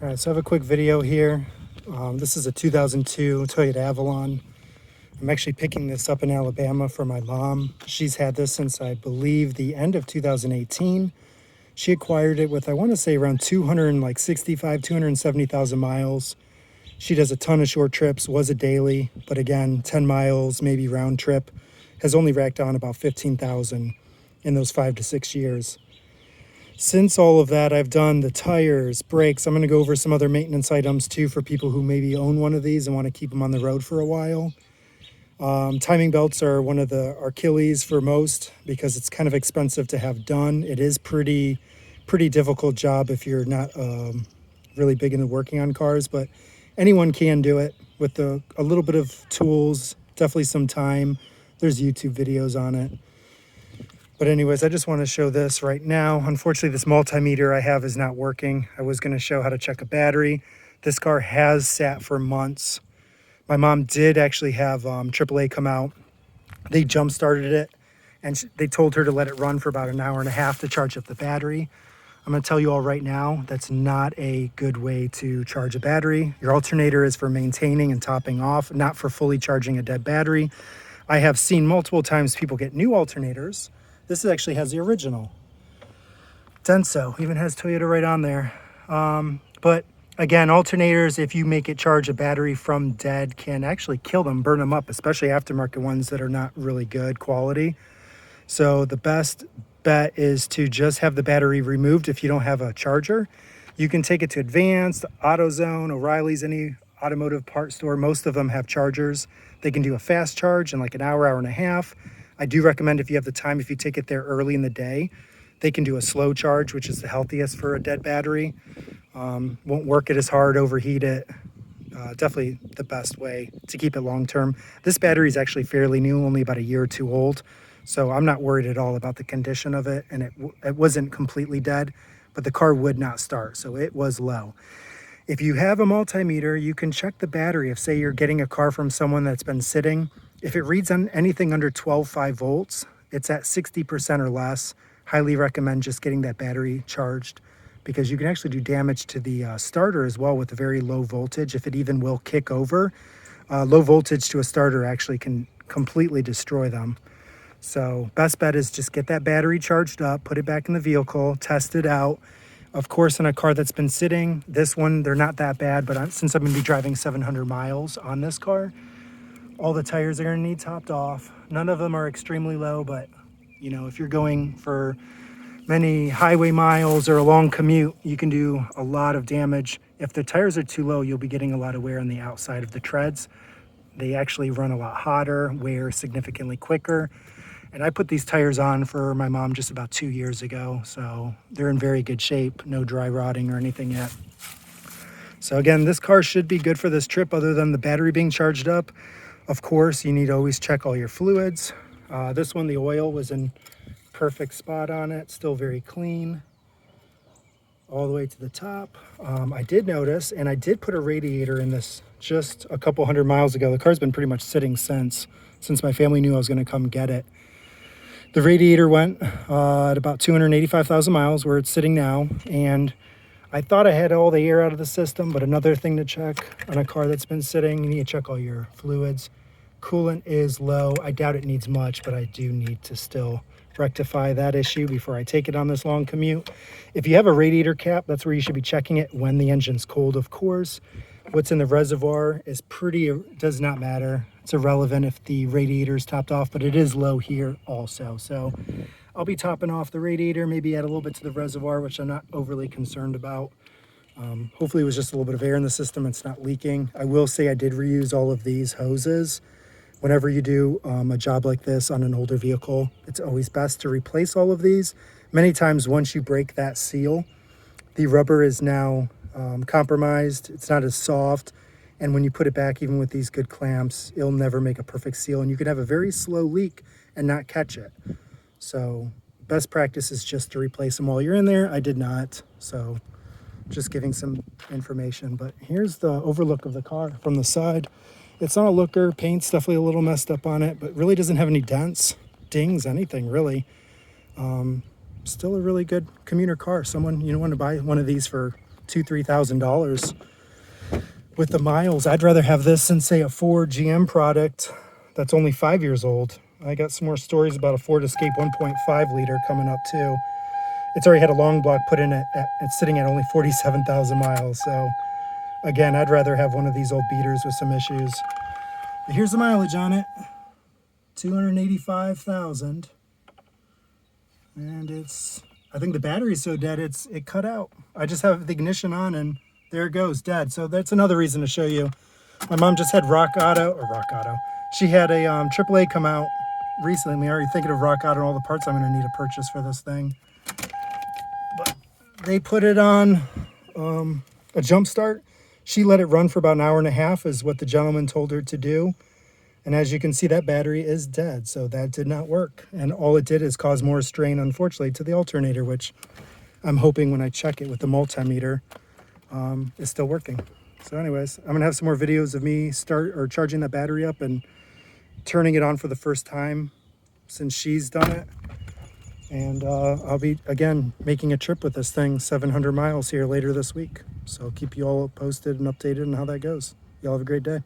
All right, so I have a quick video here. This is a 2002 Toyota Avalon. I'm actually picking this up in Alabama for my mom. She's had this since I believe the end of 2018. She acquired it with, I want to say, around 270,000 miles. She does a ton of short trips, was a daily, but again, 10 miles, maybe round trip, has only racked on about 15,000 in those 5 to 6 years. Since all of that, I've done the tires, brakes. I'm going to go over some other maintenance items too for people who maybe own one of these and want to keep them on the road for a while. Timing belts are one of the Achilles for most because it's kind of expensive to have done. It is pretty difficult job if you're not really big into working on cars, but anyone can do it with a little bit of tools, definitely some time. There's YouTube videos on it. But anyways, I just want to show this right now. Unfortunately, this multimeter I have is not working. I was going to show how to check a battery. This car has sat for months. My mom did actually have AAA come out. They jump started it and they told her to let it run for about an hour and a half to charge up the battery. I'm going to tell you all right now, that's not a good way to charge a battery. Your alternator is for maintaining and topping off, not for fully charging a dead battery. I have seen multiple times people get new alternators. This actually has the original. Denso, even has Toyota right on there. But again, alternators, if you make it charge a battery from dead, can actually kill them, burn them up, especially aftermarket ones that are not really good quality. So the best bet is to just have the battery removed if you don't have a charger. You can take it to Advanced, AutoZone, O'Reilly's, any automotive part store. Most of them have chargers. They can do a fast charge in like an hour, hour and a half. I do recommend if you have the time, if you take it there early in the day, they can do a slow charge, which is the healthiest for a dead battery. Won't work it as hard, overheat it. Definitely the best way to keep it long term. This battery is actually fairly new, only about a year or two old. So I'm not worried at all about the condition of it. And it wasn't completely dead, but the car would not start. So it was low. If you have a multimeter, you can check the battery. If say you're getting a car from someone that's been sitting, if it reads on anything under 12.5 volts, it's at 60% or less. Highly recommend just getting that battery charged because you can actually do damage to the starter as well with a very low voltage, if it even will kick over. Low voltage to a starter actually can completely destroy them. So best bet is just get that battery charged up, put it back in the vehicle, test it out. Of course, in a car that's been sitting, this one, they're not that bad, but since I'm gonna be driving 700 miles on this car, all the tires are gonna need topped off. None of them are extremely low, but you know, if you're going for many highway miles or a long commute, you can do a lot of damage. If the tires are too low, you'll be getting a lot of wear on the outside of the treads. They actually run a lot hotter, wear significantly quicker. And I put these tires on for my mom just about 2 years ago, so they're in very good shape, no dry rotting or anything yet. So again, this car should be good for this trip other than the battery being charged up. Of course, you need to always check all your fluids. This one, the oil was in perfect spot on it, still very clean, all the way to the top. I did notice, and I did put a radiator in this just a couple hundred miles ago. The car's been pretty much sitting since my family knew I was gonna come get it. The radiator went at about 285,000 miles where it's sitting now, and I thought I had all the air out of the system, but another thing to check on a car that's been sitting, you need to check all your fluids. Coolant is low. I doubt it needs much, but I do need to still rectify that issue before I take it on this long commute. If you have a radiator cap, that's where you should be checking it when the engine's cold, of course. What's in the reservoir is does not matter. It's irrelevant if the radiator is topped off, but it is low here also. So I'll be topping off the radiator, maybe add a little bit to the reservoir, which I'm not overly concerned about. Hopefully it was just a little bit of air in the system. It's not leaking. I will say I did reuse all of these hoses. Whenever you do a job like this on an older vehicle, it's always best to replace all of these. Many times once you break that seal, the rubber is now compromised. It's not as soft. And when you put it back, even with these good clamps, it'll never make a perfect seal. And you can have a very slow leak and not catch it. So best practice is just to replace them while you're in there. I did not. So just giving some information. But here's the overlook of the car from the side. It's not a looker. Paint's definitely a little messed up on it, but really doesn't have any dents, dings, anything really. Still a really good commuter car. Someone, want to buy one of these for $2,000-3,000 with the miles. I'd rather have this than say a Ford GM product that's only 5 years old. I got some more stories about a Ford Escape 1.5 liter coming up too. It's already had a long block put in it. It's sitting at only 47,000 miles. So again, I'd rather have one of these old beaters with some issues. But here's the mileage on it. 285,000. And it's, I think the battery's so dead it cut out. I just have the ignition on and there it goes, dead. So that's another reason to show you. My mom just had Rock Auto. She had a AAA come out recently. I'm already thinking of Rock Auto and all the parts I'm going to need to purchase for this thing. But they put it on a jump start. She let it run for about an hour and a half is what the gentleman told her to do. And as you can see, that battery is dead. So that did not work. And all it did is cause more strain, unfortunately, to the alternator, which I'm hoping when I check it with the multimeter is still working. So anyways, I'm gonna have some more videos of me charging that battery up and turning it on for the first time since she's done it. And I'll be, again, making a trip with this thing, 700 miles here later this week. So I'll keep you all posted and updated on how that goes. Y'all have a great day.